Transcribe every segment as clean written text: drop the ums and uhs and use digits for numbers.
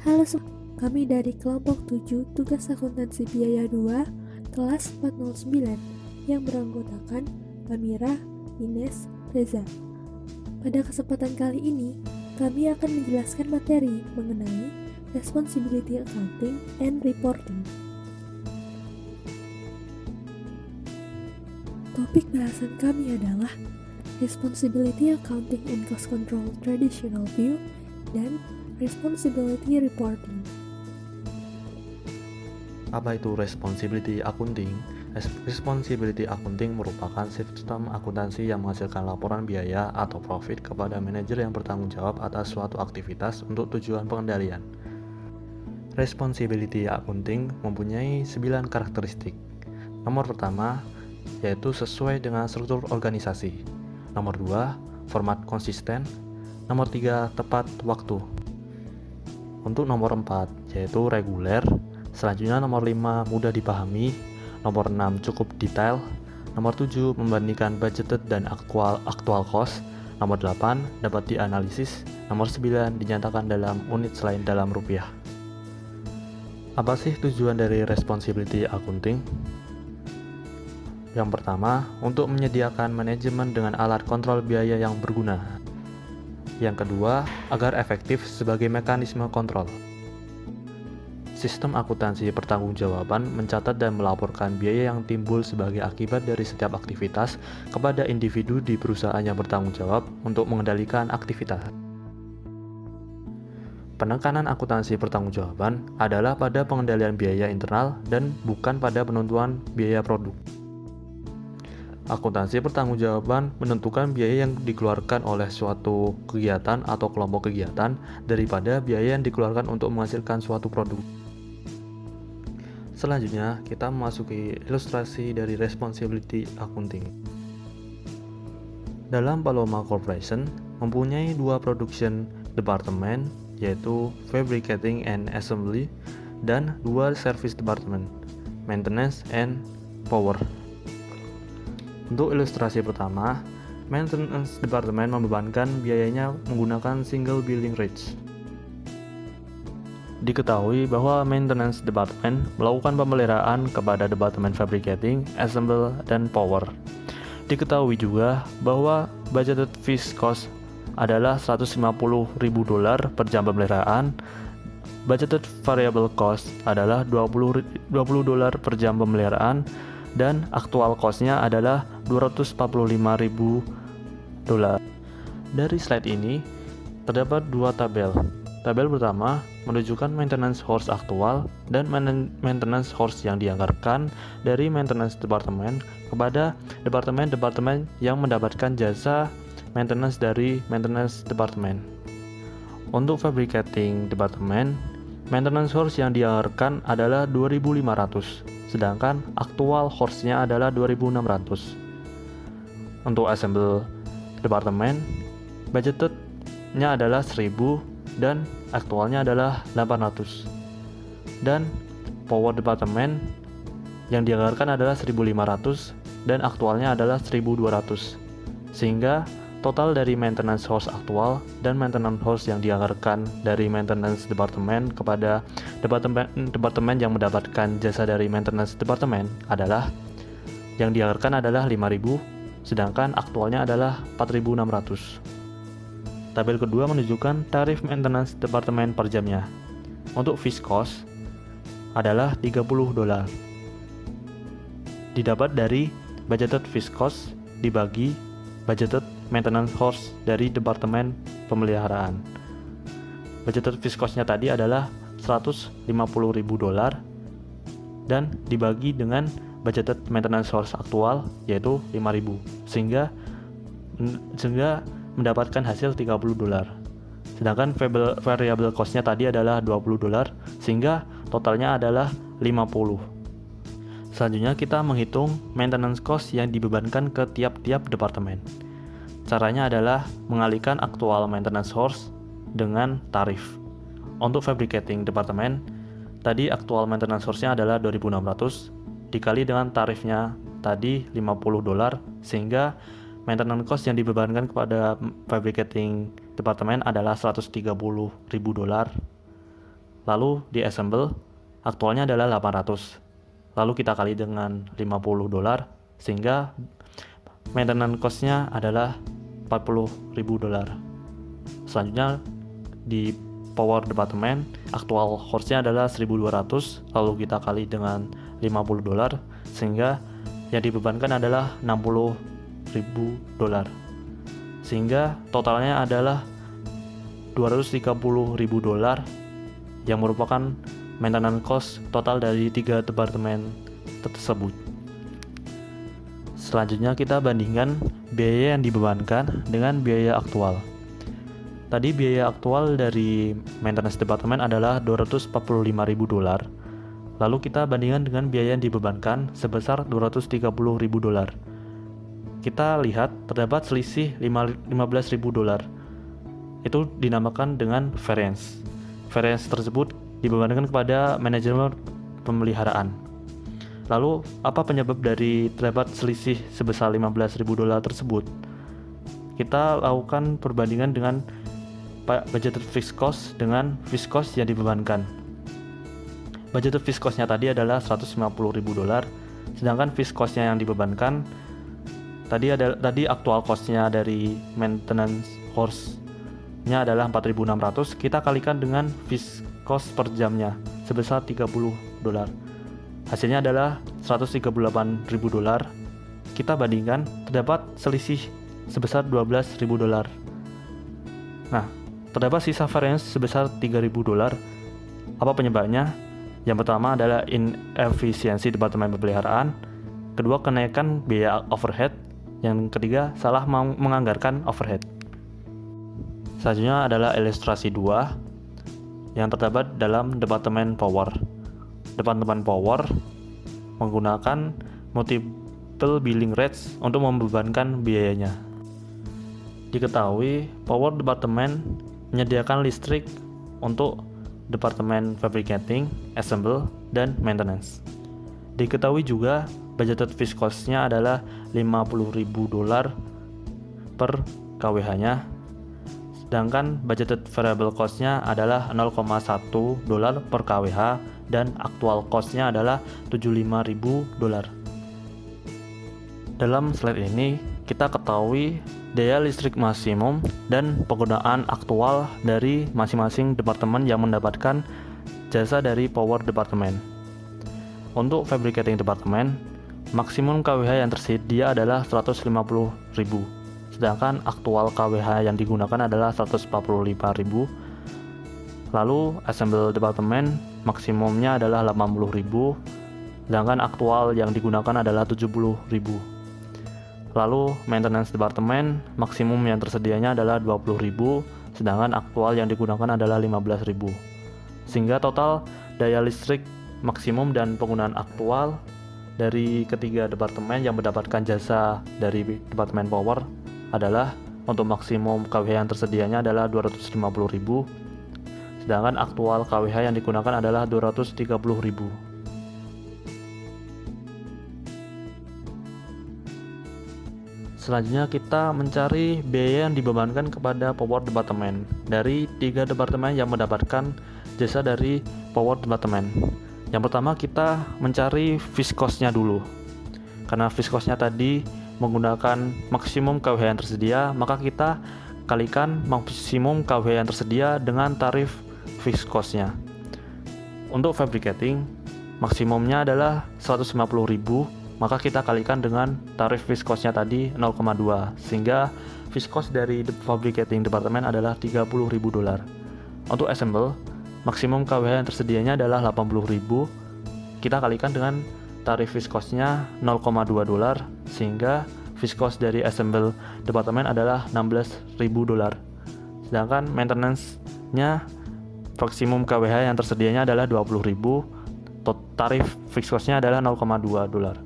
Halo semua, kami dari kelompok 7 tugas akuntansi biaya 2 kelas 409 yang beranggotakan Amira, Ines, Reza. Pada kesempatan kali ini, kami akan menjelaskan materi mengenai Responsibility Accounting and Reporting. Topik bahasan kami adalah Responsibility Accounting and Cost Control Traditional View dan Responsibility Reporting. Apa itu responsibility accounting? Responsibility accounting merupakan sistem akuntansi yang menghasilkan laporan biaya atau profit kepada manajer yang bertanggung jawab atas suatu aktivitas untuk tujuan pengendalian. Responsibility accounting mempunyai 9 karakteristik. Nomor pertama, yaitu sesuai dengan struktur organisasi. Nomor 2, format konsisten. Nomor 3, tepat waktu. Untuk nomor 4, yaitu reguler. Selanjutnya nomor 5, mudah dipahami. Nomor 6, cukup detail. Nomor 7, membandingkan budgeted dan actual cost. Nomor 8, dapat dianalisis. Nomor 9, dinyatakan dalam unit selain dalam rupiah. Apa sih tujuan dari responsibility accounting? Yang pertama, untuk menyediakan manajemen dengan alat kontrol biaya yang berguna. Yang kedua, agar efektif sebagai mekanisme kontrol. Sistem akuntansi pertanggungjawaban mencatat dan melaporkan biaya yang timbul sebagai akibat dari setiap aktivitas kepada individu di perusahaan yang bertanggung jawab untuk mengendalikan aktivitas. Penekanan akuntansi pertanggungjawaban adalah pada pengendalian biaya internal dan bukan pada penentuan biaya produk. Akuntansi pertanggungjawaban menentukan biaya yang dikeluarkan oleh suatu kegiatan atau kelompok kegiatan daripada biaya yang dikeluarkan untuk menghasilkan suatu produk. Selanjutnya, kita memasuki ilustrasi dari responsibility accounting. Dalam Paloma Corporation mempunyai 2 production department, yaitu Fabricating and Assembly dan 2 service department, Maintenance and Power. Untuk ilustrasi pertama, Maintenance Department membebankan biayanya menggunakan single billing rates. Diketahui bahwa Maintenance Department melakukan pemeliharaan kepada Departemen Fabricating, Assemble, dan Power. Diketahui juga bahwa budgeted fixed cost adalah $150.000 per jam pemeliharaan, budgeted variable cost adalah $20 per jam pemeliharaan, dan actual cost-nya adalah $245.000. Dari slide ini terdapat 2 tabel. Tabel pertama menunjukkan maintenance horse aktual dan maintenance horse yang dianggarkan dari maintenance department kepada departemen-departemen yang mendapatkan jasa maintenance dari maintenance department. Untuk fabricating department, maintenance horse yang dianggarkan adalah 2.500, sedangkan aktual horse-nya adalah 2.600. Untuk assemble department, budgeted-nya adalah 1.000 dan aktualnya adalah 800. Dan power department yang dianggarkan adalah 1.500 dan aktualnya adalah 1.200. Sehingga total dari maintenance horse aktual dan maintenance horse yang dianggarkan dari maintenance department kepada departemen yang mendapatkan jasa dari maintenance department adalah yang dianggarkan adalah 5.000, sedangkan aktualnya adalah 4.600. Tabel kedua menunjukkan tarif maintenance department per jamnya. Untuk fixed cost adalah $30. Didapat dari budgeted fixed cost dibagi budgeted maintenance horse dari departemen pemeliharaan. Budgeted fixed cost-nya tadi adalah $150.000 dan dibagi dengan budgeted maintenance horse aktual yaitu 5.000 sehingga mendapatkan hasil $30. Sedangkan variable cost-nya tadi adalah $20 sehingga totalnya adalah 50. Selanjutnya kita menghitung maintenance cost yang dibebankan ke tiap-tiap departemen. Caranya adalah mengalihkan aktual maintenance horse dengan tarif. Untuk fabricating department, tadi aktual maintenance horse-nya adalah 2.600 dikali dengan tarifnya tadi $50 sehingga maintenance cost yang dibebankan kepada fabricating department adalah $130.000 lalu di assemble aktualnya adalah 800. Lalu kita kali dengan $50 sehingga maintenance cost-nya adalah $40.000. Selanjutnya di power department aktual horse-nya adalah 1.200, lalu kita kali dengan $50 sehingga yang dibebankan adalah $60.000, sehingga totalnya adalah $230.000 yang merupakan maintenance cost total dari 3 departemen tersebut. Selanjutnya kita bandingkan biaya yang dibebankan dengan biaya aktual. Tadi biaya aktual dari maintenance department adalah $245.000. Lalu kita bandingkan dengan biaya yang dibebankan sebesar $230.000. Kita lihat terdapat selisih $15.000. Itu dinamakan dengan variance. Variance tersebut dibebankan kepada manajemen pemeliharaan. Lalu, apa penyebab dari terdapat selisih sebesar $15.000 tersebut? Kita lakukan perbandingan dengan budgeted fixed cost dengan fixed cost yang dibebankan. Budgeted fixed cost-nya tadi adalah $150.000, sedangkan fixed cost-nya yang dibebankan tadi aktual cost-nya dari maintenance horse-nya adalah $4.600. Kita kalikan dengan fixed cost per jamnya sebesar $30. Hasilnya adalah $138.000. Kita bandingkan, terdapat selisih sebesar $12.000. Nah, terdapat sisa variance sebesar $3.000. Apa penyebabnya? Yang pertama adalah inefisiensi departemen pemeliharaan. Kedua, kenaikan biaya overhead. Yang ketiga, salah menganggarkan overhead. Selanjutnya adalah ilustrasi 2 yang terdapat dalam departemen power. Departemen power menggunakan multiple billing rates untuk membebankan biayanya. Diketahui power department menyediakan listrik untuk departemen fabricating, assemble, dan maintenance. Diketahui juga budgeted fixed cost-nya adalah $50.000 per kWh-nya, sedangkan budgeted variable cost-nya adalah $0,1 per kWh dan aktual cost-nya adalah $75.000. Dalam slide ini kita ketahui daya listrik maksimum dan penggunaan aktual dari masing-masing departemen yang mendapatkan jasa dari power department. Untuk fabricating department, maksimum kWh yang tersedia adalah 150.000, sedangkan aktual kWh yang digunakan adalah 145.000. Lalu assemble department maksimumnya adalah 80.000, sedangkan aktual yang digunakan adalah 70.000. Lalu maintenance department maksimum yang tersedianya adalah 20.000, sedangkan aktual yang digunakan adalah 15.000. Sehingga total daya listrik maksimum dan penggunaan aktual dari ketiga departemen yang mendapatkan jasa dari departemen power adalah untuk maksimum kWh yang tersedianya adalah 250.000, sedangkan aktual kWh yang digunakan adalah 230.000. Selanjutnya kita mencari biaya yang dibebankan kepada power department dari 3 departemen yang mendapatkan jasa dari power department. Yang pertama kita mencari fixed cost-nya dulu. Karena fixed cost-nya tadi menggunakan maksimum kWh yang tersedia, maka kita kalikan maksimum kWh yang tersedia dengan tarif fixed cost-nya. Untuk fabricating, maksimumnya adalah 150.000, maka kita kalikan dengan tarif fixed cost-nya tadi 0,2, sehingga fixed cost dari fabricating department adalah $30.000. Untuk assemble, maksimum kWh yang tersedianya adalah 80.000, kita kalikan dengan tarif fixed cost-nya $0,2, sehingga fixed cost dari assemble department adalah $16.000. Sedangkan maintenance-nya maksimum kWh yang tersedianya adalah 20.000, tarif fixed cost-nya adalah $0,2.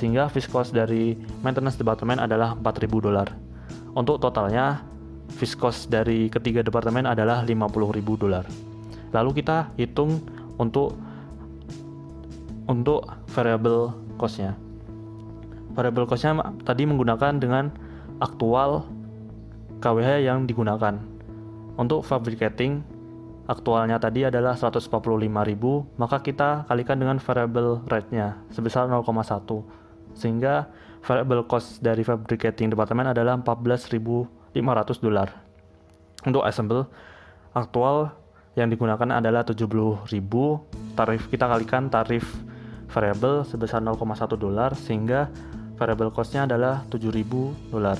Sehingga fixed cost dari maintenance department adalah $4.000. Untuk totalnya, fixed cost dari ketiga departemen adalah $50.000. Lalu kita hitung untuk variable cost-nya. Variable cost-nya tadi menggunakan dengan aktual kWh yang digunakan. Untuk fabricating, aktualnya tadi adalah 145.000, maka kita kalikan dengan variable rate-nya sebesar 0,1. Sehingga variable cost dari fabricating department adalah $14.500. Untuk assemble, aktual yang digunakan adalah 70.000, tarif kita kalikan tarif variable sebesar $0,1, sehingga variable cost-nya adalah $7.000.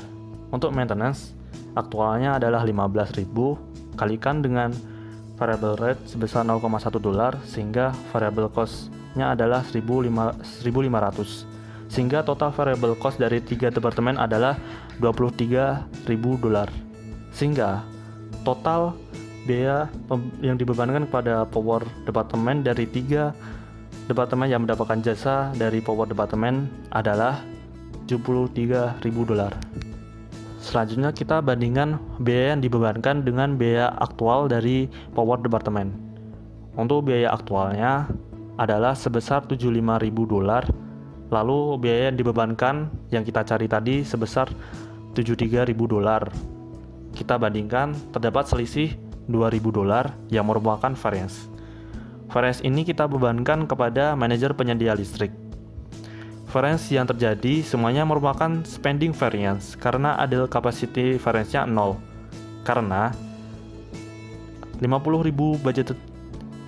Untuk maintenance, aktualnya adalah 15.000, kalikan dengan variable rate sebesar $0,1, sehingga variable cost-nya adalah 1.500. Sehingga total variable cost dari 3 departemen adalah $23.000. Sehingga total biaya yang dibebankan kepada power departemen dari 3 departemen yang mendapatkan jasa dari power departemen adalah $73.000. Selanjutnya kita bandingkan biaya yang dibebankan dengan biaya aktual dari power departemen. Untuk biaya aktualnya adalah sebesar $75.000, lalu biaya yang dibebankan yang kita cari tadi sebesar $73.000. Kita bandingkan, terdapat selisih $2.000 yang merupakan variance. Variance ini kita bebankan kepada manajer penyedia listrik. Variance yang terjadi semuanya merupakan spending variance karena idle capacity variance-nya 0. Karena 50.000 budget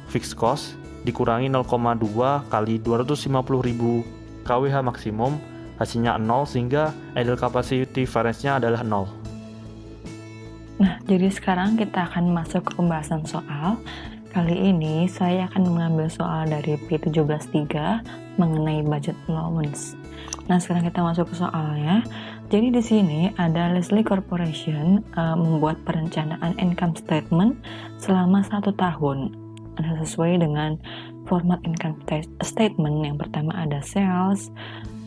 fixed cost dikurangi 0,2 kali 250.000 kWh maksimum, hasilnya 0, sehingga idle capacity variance-nya adalah 0. Nah, jadi sekarang kita akan masuk ke pembahasan soal. Kali ini saya akan mengambil soal dari P17.3 mengenai budget allowance. Nah, sekarang kita masuk ke soalnya. Jadi di sini ada Leslie Corporation membuat perencanaan income statement selama 1 tahun. Sesuai dengan format income statement. Yang pertama ada sales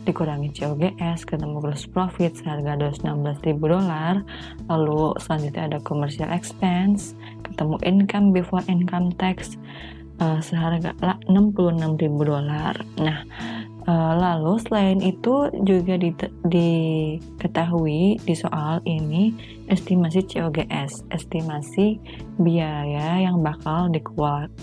dikurangi COGS, ketemu gross profit seharga $216.000, lalu selanjutnya ada commercial expense, ketemu income before income tax seharga $66.000. Nah, lalu selain itu juga diketahui di soal ini estimasi COGS, estimasi biaya yang bakal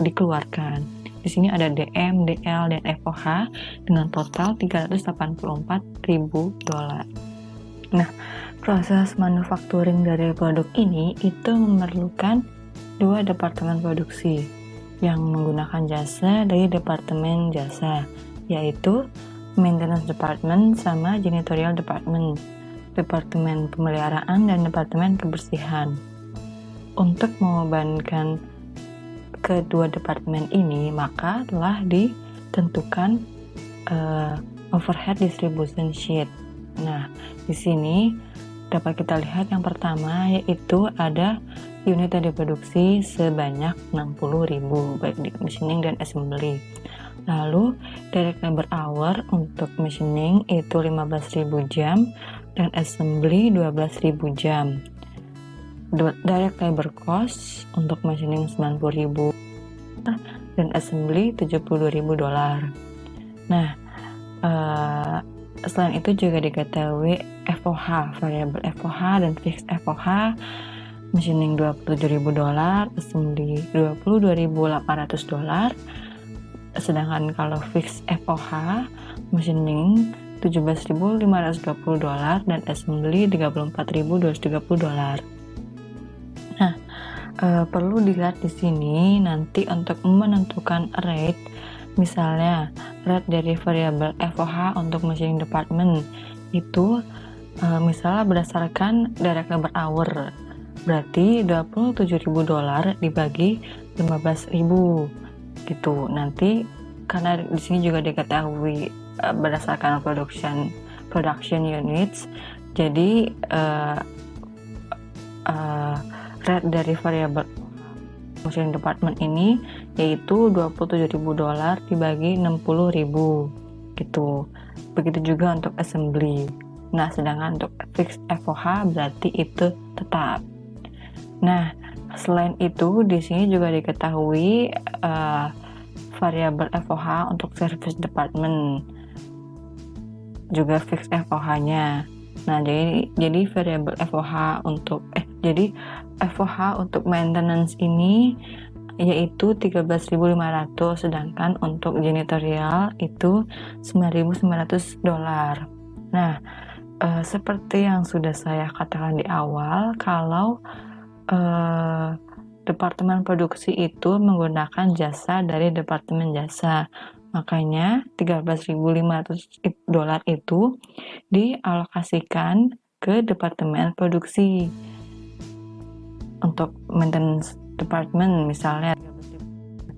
dikeluarkan. Di sini ada DM, DL, dan FOH dengan total $384.000. Nah, proses manufacturing dari produk ini itu memerlukan 2 departemen produksi yang menggunakan jasa dari departemen jasa, yaitu maintenance department sama janitorial department, departemen pemeliharaan dan departemen kebersihan. Untuk membebankan kedua departemen ini, maka telah ditentukan overhead distribution sheet. Nah, di sini dapat kita lihat yang pertama yaitu ada unit yang diproduksi sebanyak 60.000 baik di machining dan assembly. Lalu direct labor hour untuk machining itu 15.000 jam dan assembly 12.000 jam. Direct labor cost untuk machining 90.000 dan assembly $72.000. Nah, selain itu juga diketahui FOH, variable FOH dan fixed FOH, machining $27.000, assembly $22.800. Sedangkan kalau fixed FOH, machining $17.520 dan assembly $34.230. Nah, perlu dilihat di sini nanti untuk menentukan rate, misalnya rate dari variable FOH untuk machining department itu misalnya berdasarkan direct labor hour, berarti $27.000 dibagi 15.000 gitu. Nanti karena di sini juga diketahui berdasarkan production units, jadi rate dari variable machining department ini yaitu $27.000 dibagi 60.000 gitu. Begitu juga untuk assembly. Nah, sedangkan untuk fixed FOH berarti itu tetap. Nah, selain itu di sini juga diketahui variable FOH untuk service department juga fixed FOH-nya. Nah, jadi variable FOH untuk FOH untuk maintenance ini yaitu 13.500, sedangkan untuk janitorial itu 9.900 dolar. Nah, seperti yang sudah saya katakan di awal, kalau departemen produksi itu menggunakan jasa dari departemen jasa, makanya 13.500 dolar itu dialokasikan ke departemen produksi. Untuk maintenance department misalnya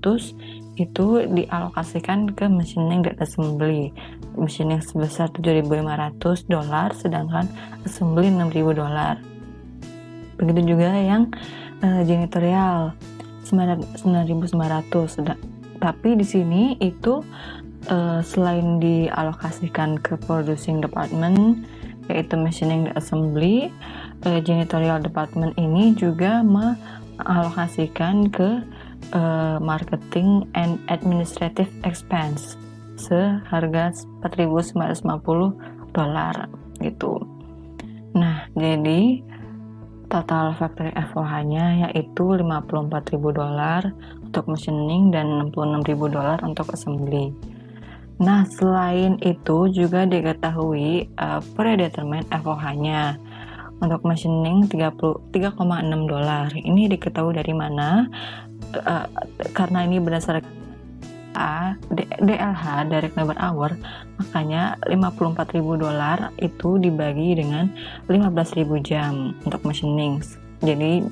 13.500 itu dialokasikan ke machining dan assembly. Machining sebesar 7.500 dolar, sedangkan assembly 6.000 dolar. Begitu juga yang janitorial 9.900. Tapi di sini itu selain dialokasikan ke producing department yaitu machining dan assembly, janitorial department ini juga mengalokasikan ke marketing and administrative expense seharga 4.950 dolar gitu. Nah, jadi total factory FOH-nya yaitu 54.000 dolar untuk machining dan 66.000 dolar untuk assembly. Nah, selain itu juga diketahui predetermined FOH-nya untuk machining 3,6 dolar. Ini diketahui dari mana? Karena ini berdasarkan DLH, direct labor hour, makanya 54.000 dolar itu dibagi dengan 15.000 jam untuk machining. Jadi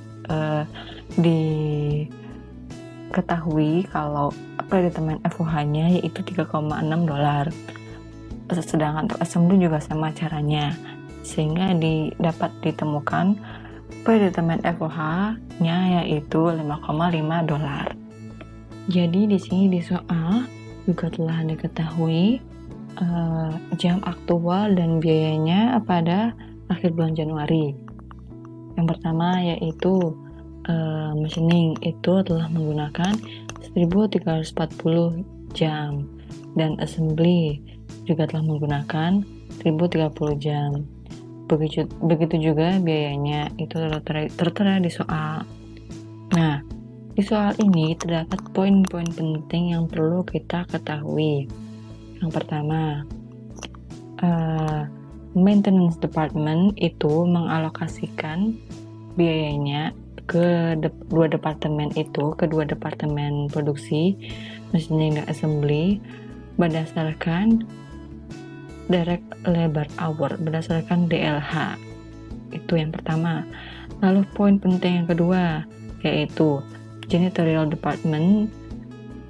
diketahui kalau predetermined FOH-nya yaitu 3,6 dolar. Sedangkan untuk assembly juga sama caranya, sehingga dapat ditemukan predetermined FOH-nya yaitu 5,5 dolar. Jadi di sini di soal juga telah diketahui jam aktual dan biayanya pada akhir bulan Januari. Yang pertama yaitu machining itu telah menggunakan 1.340 jam dan assembly juga telah menggunakan 1.030 jam. Begitu juga biayanya itu tertera di soal. Nah, di soal ini terdapat poin-poin penting yang perlu kita ketahui. Yang pertama, maintenance department itu mengalokasikan biayanya ke kedua departemen produksi, machining dan assembly berdasarkan direct labor hour, berdasarkan DLH. Itu yang pertama. Lalu poin penting yang kedua yaitu janitorial department.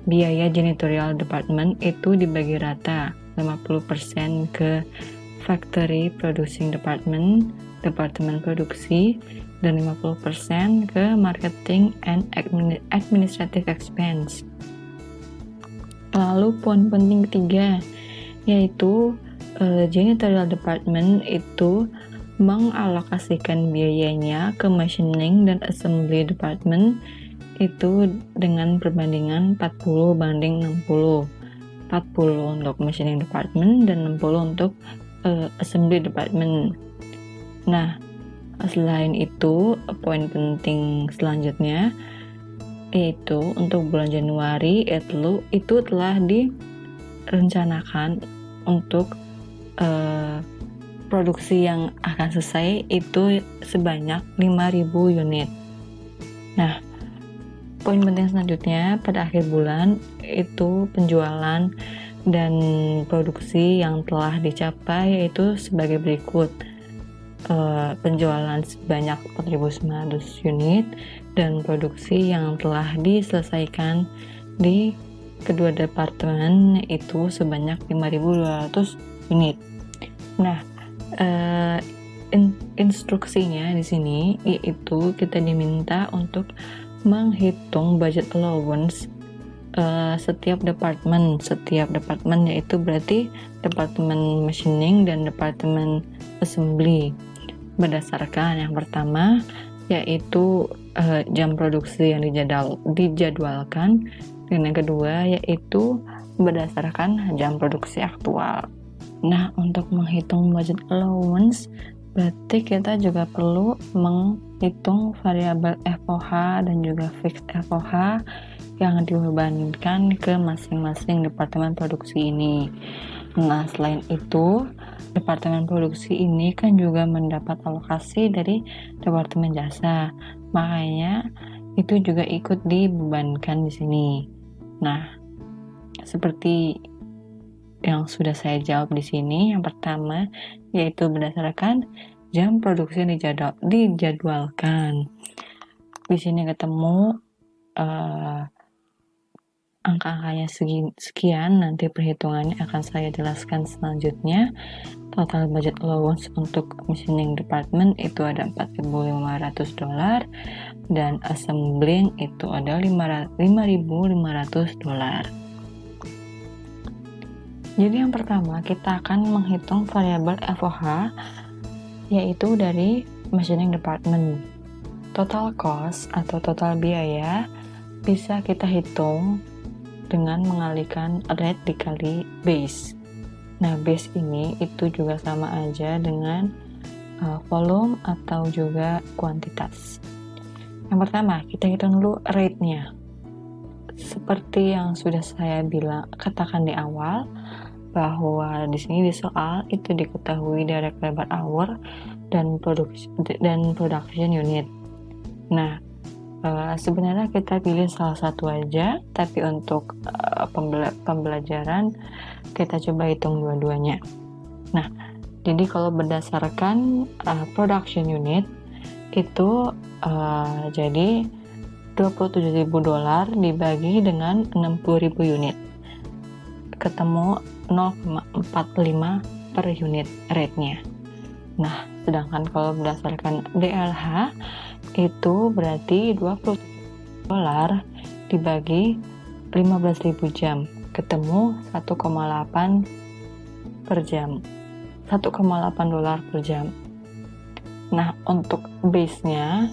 Biaya janitorial department itu dibagi rata 50% ke factory producing department, departemen produksi, dan 50% ke marketing and administrative expense. Lalu poin penting ketiga yaitu janitorial department itu mengalokasikan biayanya ke machining dan assembly department itu dengan perbandingan 40 banding 60. 40 untuk machining department dan 60 untuk assembly department. Nah, selain itu poin penting selanjutnya yaitu untuk bulan Januari itu telah direncanakan untuk produksi yang akan selesai itu sebanyak 5.000 unit. Nah, poin penting selanjutnya pada akhir bulan itu penjualan dan produksi yang telah dicapai yaitu sebagai berikut. Penjualan sebanyak 4.900 unit dan produksi yang telah diselesaikan di kedua departemen itu sebanyak 5.200 unit. Nah, instruksinya di sini yaitu kita diminta untuk menghitung budget allowance setiap departemen yaitu berarti departemen machining dan departemen assembly berdasarkan yang pertama yaitu jam produksi yang dijadwalkan, dan yang kedua yaitu berdasarkan jam produksi aktual. Nah, untuk menghitung budget allowance berarti kita juga perlu menghitung variabel FOH dan juga fixed FOH yang dibebankan ke masing-masing departemen produksi ini. Nah, selain itu, departemen produksi ini kan juga mendapat alokasi dari departemen jasa. Makanya itu juga ikut dibebankan di sini. Nah, seperti yang sudah saya jawab di sini, yang pertama yaitu berdasarkan jam produksi yang dijadwalkan. Di sini ketemu angka-angkanya sekian, nanti perhitungannya akan saya jelaskan selanjutnya. Total budget allowance untuk machining department itu ada $4.500 dan assembling itu ada $5.500. Jadi yang pertama kita akan menghitung variabel FOH yaitu dari machining department. Total cost atau total biaya bisa kita hitung dengan mengalihkan rate dikali base. Nah, base ini itu juga sama aja dengan volume atau juga kuantitas. Yang pertama, kita hitung dulu rate-nya. Seperti yang sudah saya katakan di awal, bahwa di sini di soal itu diketahui direct labor hour dan production unit. Nah, sebenarnya kita pilih salah satu aja, tapi untuk pembelajaran kita coba hitung dua-duanya. Nah, jadi kalau berdasarkan production unit itu jadi $27.000 dibagi dengan 60.000 unit, ketemu 0,45 per unit rate-nya. Nah, sedangkan kalau berdasarkan DLH itu berarti $20 dibagi 15.000 jam, ketemu 1,8 per jam. $1,8 per jam. Nah, untuk base-nya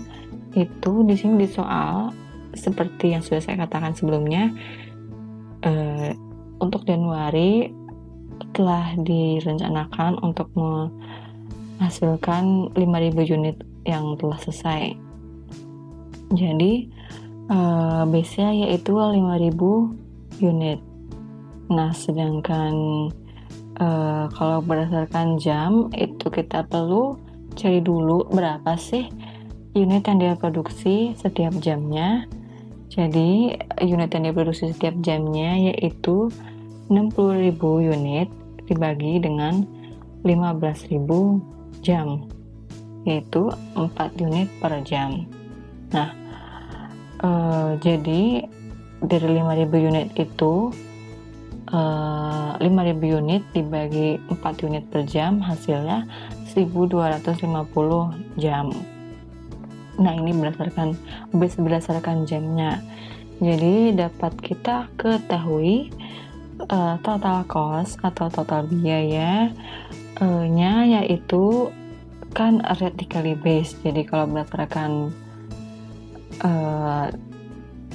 itu di sini di soal seperti yang sudah saya katakan sebelumnya, untuk Januari telah direncanakan untuk menghasilkan 5.000 unit yang telah selesai. Jadi base-nya yaitu 5.000 unit. Nah, sedangkan kalau berdasarkan jam itu kita perlu cari dulu berapa sih unit yang diproduksi setiap jamnya. Jadi unit yang diproduksi setiap jamnya yaitu 60.000 unit dibagi dengan 15.000 jam, yaitu 4 unit per jam. Nah, jadi dari 5.000 unit itu 5.000 unit dibagi 4 unit per jam hasilnya 1.250 jam. Nah, ini berdasarkan jamnya. Jadi dapat kita ketahui total cost atau total biaya nya yaitu kan rate dikali base. Jadi kalau berdasarkan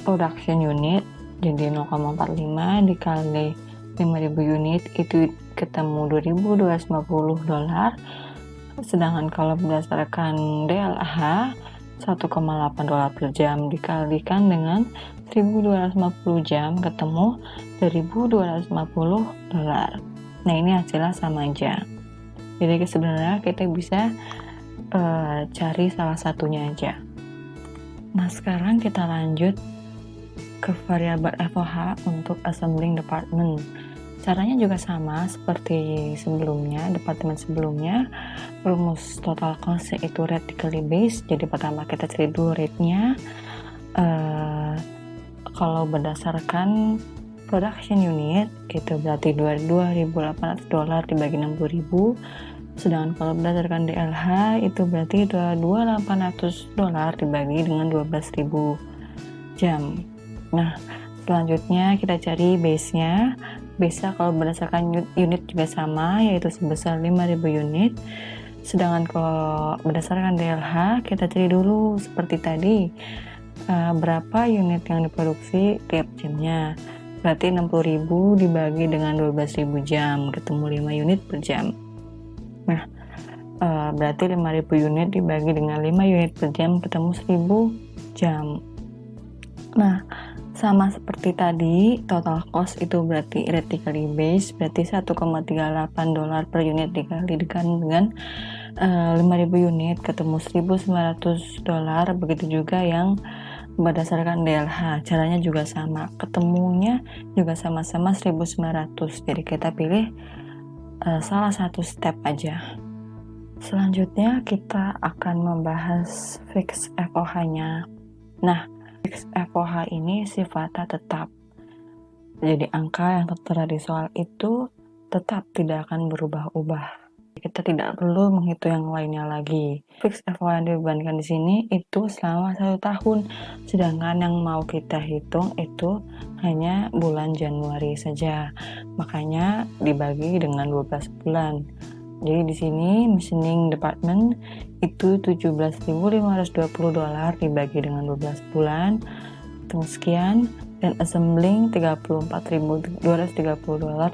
production unit jadi 0,45 dikali 5.000 unit itu ketemu $2.250. Sedangkan kalau berdasarkan DLH $1,8 per jam dikalikan dengan 1.250 jam ketemu $2.250. Nah, ini hasilnya sama aja. Jadi sebenarnya kita bisa cari salah satunya aja. Nah, sekarang kita lanjut ke variabel FOH untuk assembling department. Caranya juga sama seperti sebelumnya, departemen sebelumnya. Rumus total cost yaitu rate dikali base. Jadi pertama kita cari dulu rate-nya. Kalau berdasarkan production unit itu berarti $2.800 dibagi 60.000. Sedangkan kalau berdasarkan DLH itu berarti $2.800 dibagi dengan 12.000 jam. Nah, selanjutnya kita cari base-nya. Base-nya kalau berdasarkan unit juga sama, yaitu sebesar 5.000 unit. Sedangkan kalau berdasarkan DLH kita cari dulu seperti tadi, berapa unit yang diproduksi tiap jamnya. Berarti 60.000 dibagi dengan 12.000 jam, ketemu 5 unit per jam. Nah, Berarti 5.000 unit dibagi dengan 5 unit per jam ketemu 1.000 jam. Nah, sama seperti tadi, total cost itu berarti theoretically based, berarti $1,38 per unit dikalikan dengan 5.000 unit ketemu $1.900. Begitu juga yang berdasarkan DLH, caranya juga sama, ketemunya juga sama-sama 1.900. Jadi kita pilih salah satu step aja. Selanjutnya kita akan membahas fix FOH-nya. Nah, fix FOH ini sifatnya tetap. Jadi angka yang tertera di soal itu tetap tidak akan berubah-ubah. Kita tidak perlu menghitung yang lainnya lagi. Fix FOH yang dibebankan di sini itu selama 1 tahun, sedangkan yang mau kita hitung itu hanya bulan Januari saja. Makanya dibagi dengan 12 bulan. Jadi di sini machining department itu $17.520 dibagi dengan 12 bulan, itu sekian, dan assembling $34.230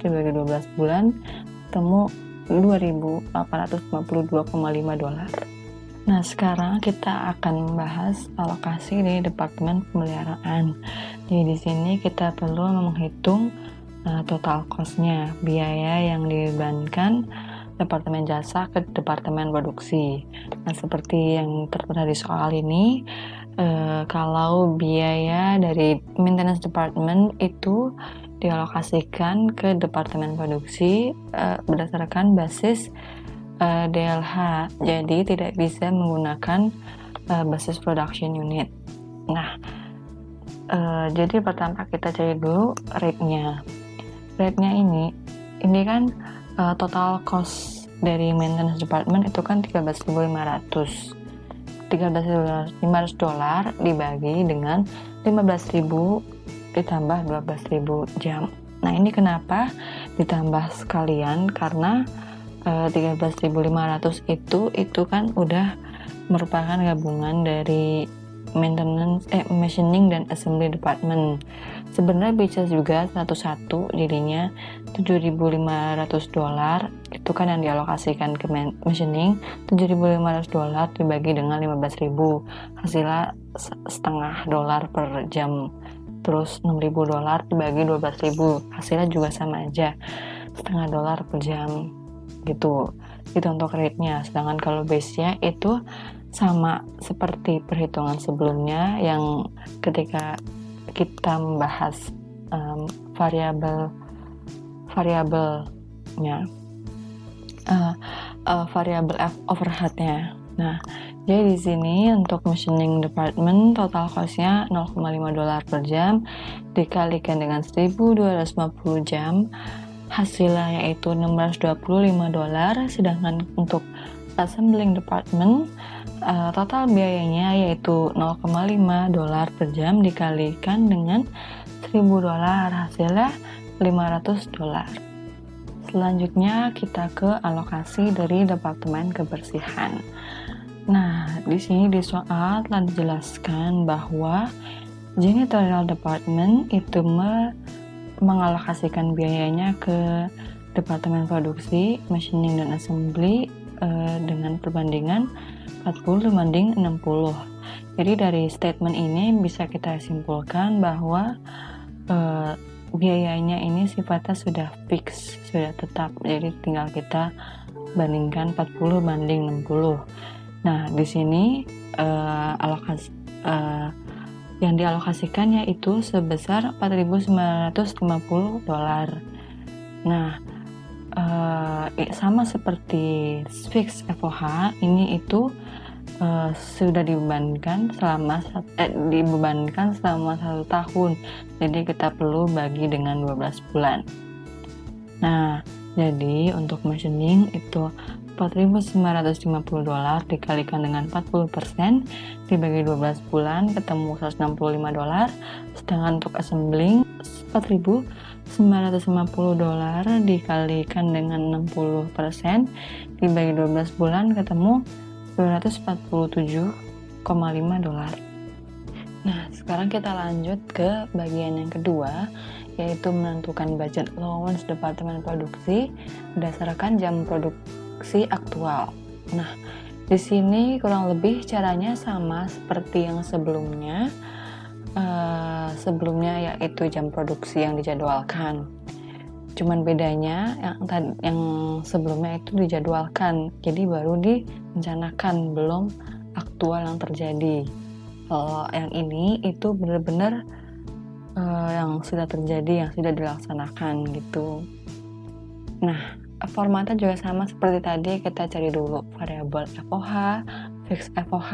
dibagi 12 bulan, ketemu $2.852,5. Nah, sekarang kita akan membahas alokasi di departemen pemeliharaan. Jadi di sini kita perlu menghitung total cost-nya, biaya yang dibebankan departemen jasa ke departemen produksi. Nah, seperti yang tertera di soal ini, kalau biaya dari maintenance department itu dialokasikan ke departemen produksi berdasarkan basis DLH, jadi tidak bisa menggunakan basis production unit. Nah, jadi pertama kita cari dulu rate-nya. Rate-nya ini kan total cost dari maintenance department itu kan $13.500 dibagi dengan 15.000 ditambah 12.000 jam. Nah, ini kenapa ditambah sekalian, karena 13.500 itu kan udah merupakan gabungan dari maintenance, machining dan assembly department. Sebenarnya bisa juga satu-satu, jadinya $7.500 itu kan yang dialokasikan ke machining, $7.500 dibagi dengan 15.000, hasilnya setengah dolar per jam. Terus $6.000 dibagi 12.000, hasilnya juga sama aja, setengah dolar per jam gitu. Itu untuk rate-nya. Sedangkan kalau base-nya itu sama seperti perhitungan sebelumnya yang ketika kita membahas variabelnya, variabel overhead-nya. Nah, jadi di sini untuk machining department total cost-nya $0,5 per jam dikalikan dengan 1.250 jam, hasilnya yaitu $625. Sedangkan untuk assembling department total biayanya yaitu $0,5 per jam dikalikan dengan $1.000, hasilnya $500. Selanjutnya kita ke alokasi dari departemen kebersihan. Nah, di sini di soal telah dijelaskan bahwa janitorial department itu mengalokasikan biayanya ke departemen produksi, machining dan assembly dengan perbandingan 40:60. Jadi dari statement ini bisa kita simpulkan bahwa biayanya ini sifatnya sudah fix, sudah tetap. Jadi tinggal kita bandingkan 40:60. Nah, di sini alokasi yang dialokasikan yaitu sebesar $4.950. Nah, sama seperti fix FOH, ini itu sudah dibebankan selama 1 tahun. Jadi kita perlu bagi dengan 12 bulan. Nah, jadi untuk machining itu $4.950 dikalikan dengan 40% dibagi 12 bulan ketemu $165. Sedangkan untuk assembling $4.950 dikalikan dengan 60% dibagi 12 bulan ketemu $247,5. Nah, sekarang kita lanjut ke bagian yang kedua, yaitu menentukan budget allowance departemen produksi berdasarkan jam produksi aktual. Nah, di sini kurang lebih caranya sama seperti yang sebelumnya. Sebelumnya yaitu jam produksi yang dijadwalkan. Cuman bedanya yang sebelumnya itu dijadwalkan, jadi baru direncanakan, belum aktual yang terjadi. Kalau yang ini itu benar-benar yang sudah terjadi, yang sudah dilaksanakan gitu. Nah, formatnya juga sama seperti tadi, kita cari dulu variabel FOH, fix FOH,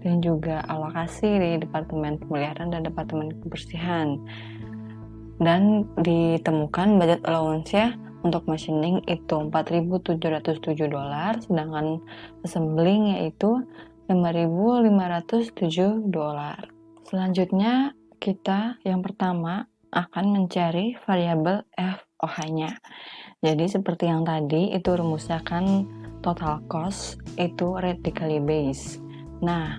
dan juga alokasi di Departemen Pemeliharaan dan Departemen Kebersihan. Dan ditemukan budget allowance-nya untuk machining itu $4.707, sedangkan assembling yaitu $5.507. Selanjutnya kita yang pertama akan mencari variabel FOH-nya. Jadi seperti yang tadi itu rumusnya kan total cost itu rate dikali base. Nah,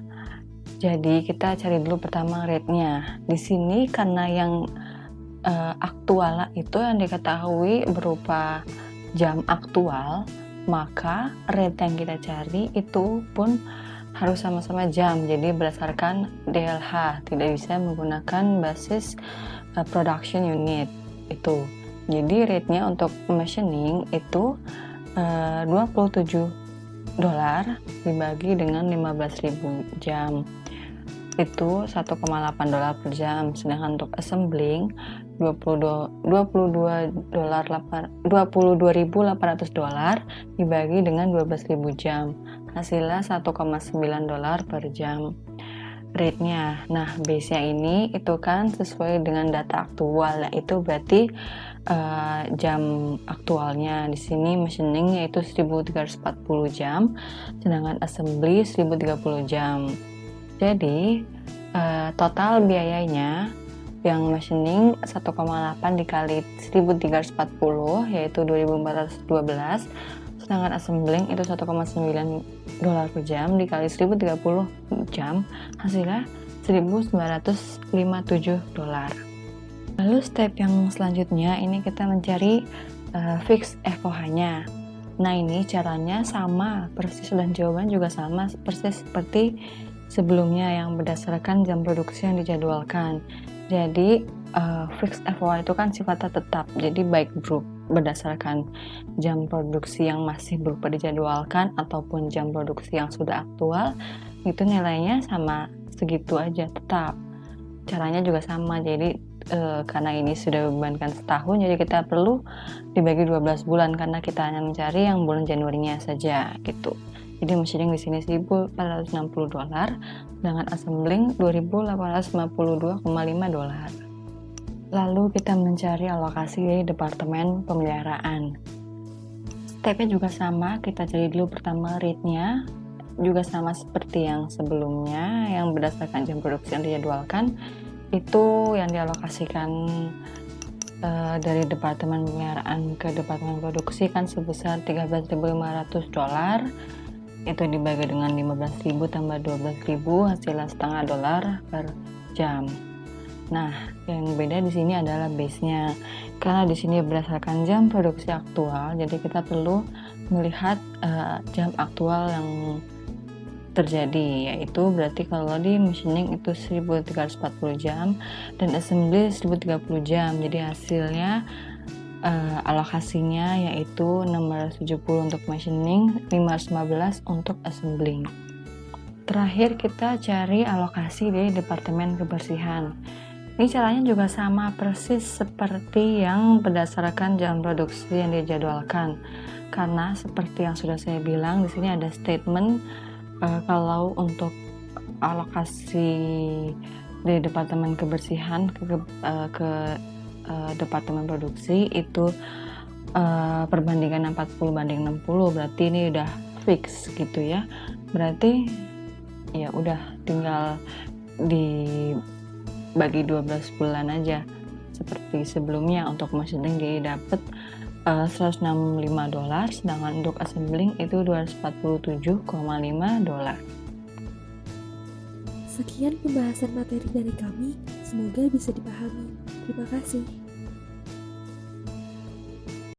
jadi kita cari dulu pertama rate-nya. Di sini karena yang aktual itu yang diketahui berupa jam aktual, maka rate yang kita cari itu pun harus sama-sama jam, jadi berdasarkan DLH, tidak bisa menggunakan basis production unit itu. Jadi rate-nya untuk machining itu $27 dibagi dengan 15.000 jam itu $1,8 per jam, sedangkan untuk assembling $22.800 dibagi dengan 12.000 jam, hasilnya $1,9 per jam rate-nya. Nah, base-nya ini itu kan sesuai dengan data aktual, yaitu berarti jam aktualnya di sini machining yaitu 1.340 jam, sedangkan assembly 1.030 jam. Jadi total biayanya yang machining 1,8 dikali 1.340 yaitu 2.412, sedangkan assembling itu $1,9 per jam dikali 1.030 jam, hasilnya $1.957. Lalu step yang selanjutnya ini kita mencari fix FOH-nya. Nah, ini caranya sama persis dan jawaban juga sama persis seperti sebelumnya yang berdasarkan jam produksi yang dijadwalkan. Jadi fix FOH itu kan sifatnya tetap, jadi baik berdasarkan jam produksi yang masih berupa dijadwalkan ataupun jam produksi yang sudah aktual, itu nilainya sama segitu aja, tetap. Caranya juga sama, jadi karena ini sudah bebankan setahun, jadi kita perlu dibagi 12 bulan karena kita hanya mencari yang bulan Januarinya saja gitu. Jadi machining di sini $1.460, dengan assembling $2.852,5. Lalu kita mencari alokasi di Departemen Pemeliharaan. Stepnya juga sama, kita cari dulu pertama rate-nya, juga sama seperti yang sebelumnya, yang berdasarkan jam produksi yang dijadwalkan, itu yang dialokasikan dari Departemen Pemeliharaan ke Departemen Produksi kan sebesar $13.500, itu dibagi dengan 15.000 tambah 12.000, hasilnya $0,5 per jam. Nah, yang beda di sini adalah base-nya. Karena di sini berdasarkan jam produksi aktual, jadi kita perlu melihat jam aktual yang terjadi, yaitu berarti kalau di machining itu 1.340 jam dan assembly 1.030 jam. Jadi hasilnya alokasinya yaitu 670 untuk machining, 515 untuk assembling. Terakhir kita cari alokasi di Departemen Kebersihan. Ini caranya juga sama persis seperti yang berdasarkan jam produksi yang dijadwalkan. Karena seperti yang sudah saya bilang, di sini ada statement kalau untuk alokasi di Departemen Kebersihan ke Departemen Produksi itu perbandingan 40:60, berarti ini udah fix gitu ya. Berarti ya udah tinggal dibagi 12 bulan aja seperti sebelumnya. Untuk machining dia dapat $165, sedangkan untuk assembling itu $247,5. Sekian pembahasan materi dari kami, semoga bisa dipahami. Terima kasih.